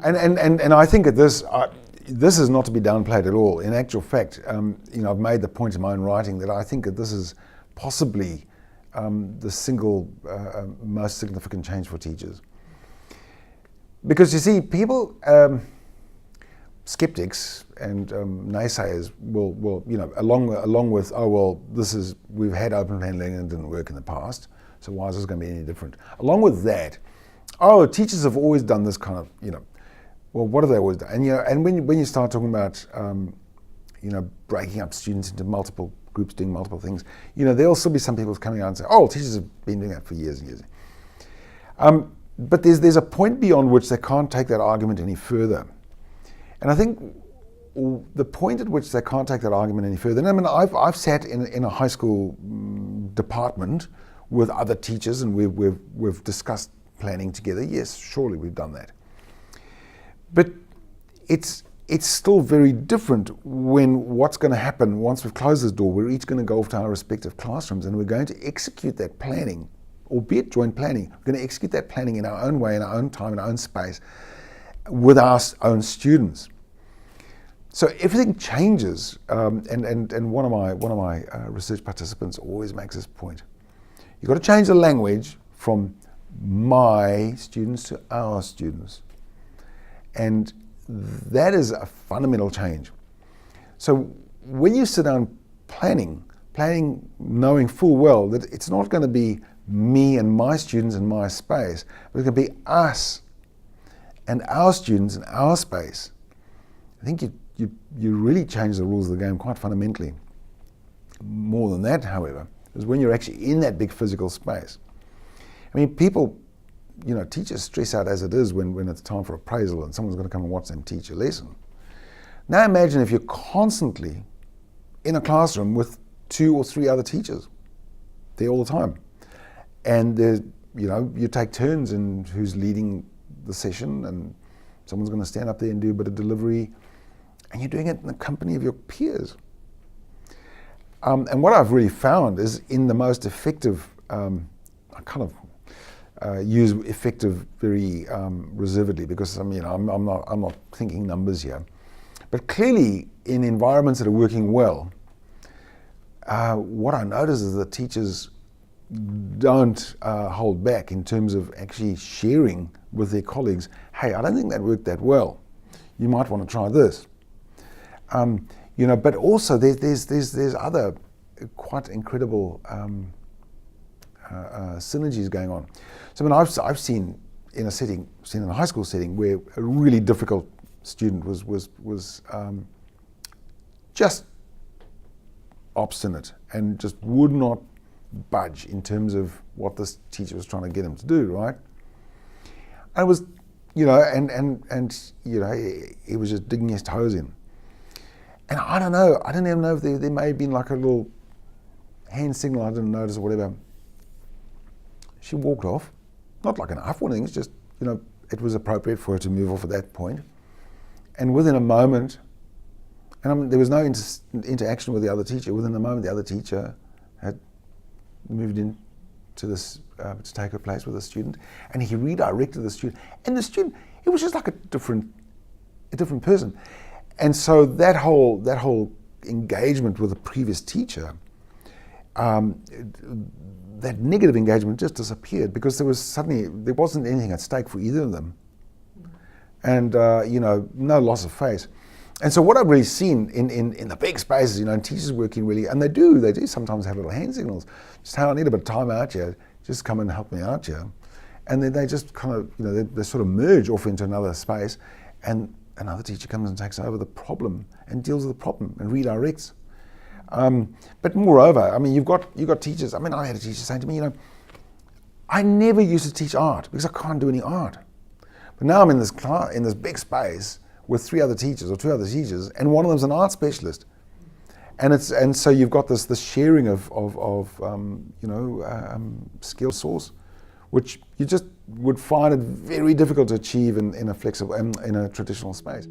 And I think that this is not to be downplayed at all. In actual fact, I've made the point in my own writing that I think that this is possibly the single most significant change for teachers. Because you see, people, skeptics and naysayers will along with, oh well, we've had open plan learning and it didn't work in the past, so why is this going to be any different? Along with that, oh, teachers have always done this kind of, well, what have they always done? And when you start talking about breaking up students into multiple groups doing multiple things, there'll still be some people coming out and say, oh, teachers have been doing that for years and years. But there's a point beyond which they can't take that argument any further. And I think the point at which they can't take that argument any further, and I mean, I've sat in a high school department with other teachers and we've discussed planning together. Yes, surely we've done that. But it's still very different when what's going to happen once we've closed this door. We're each going to go off to our respective classrooms and we're going to execute that planning, albeit joint planning. We're going to execute that planning in our own way, in our own time, in our own space, with our own students. So everything changes, and one of my research participants always makes this point. You've got to change the language from my students to our students. And that is a fundamental change. So when you sit down planning knowing full well that it's not going to be me and my students in my space, but it's going to be us and our students in our space, I think you really change the rules of the game quite fundamentally. More than that, however, is when you're actually in that big physical space. I mean, people, teachers stress out as it is when it's time for appraisal and someone's going to come and watch them teach a lesson. Now imagine if you're constantly in a classroom with 2 or 3 other teachers there all the time. And there's, you take turns in who's leading the session, and someone's going to stand up there and do a bit of delivery, and you're doing it in the company of your peers. And what I've really found is in the most effective, I kind of use effective very reservedly because I'm not thinking numbers here, but clearly in environments that are working well, what I notice is that teachers don't hold back in terms of actually sharing with their colleagues, hey, I don't think that worked that well. You might want to try this. But also there's other quite incredible synergies going on. So I've seen in a high school setting where a really difficult student was just obstinate and just would not budge in terms of what this teacher was trying to get him to do, right? And it was, he was just digging his toes in. And I don't know, I didn't even know if there may have been like a little hand signal I didn't notice or whatever. She walked off, not like an off warning, it's just, it was appropriate for her to move off at that point. And within a moment, and there was no interaction with the other teacher, within a moment the other teacher had moved in to this, to take her place with the student, and he redirected the student. And the student, it was just like a different person. And so that whole engagement with the previous teacher, that negative engagement just disappeared because there wasn't anything at stake for either of them. And no loss of face. And so what I've really seen in the big spaces, teachers working really, and they do sometimes have little hand signals. Just, hey, I need a bit of time out here, just come and help me out here. And then they just kind of, they sort of merge off into another space, and another teacher comes and takes over the problem and deals with the problem and redirects. But moreover, you've got teachers. I had a teacher saying to me, I never used to teach art because I can't do any art. But now I'm in this class, in this big space with 2 other teachers, and one of them's an art specialist. And so you've got this sharing of skill source, which you just would find it very difficult to achieve in a flexible, in a traditional space.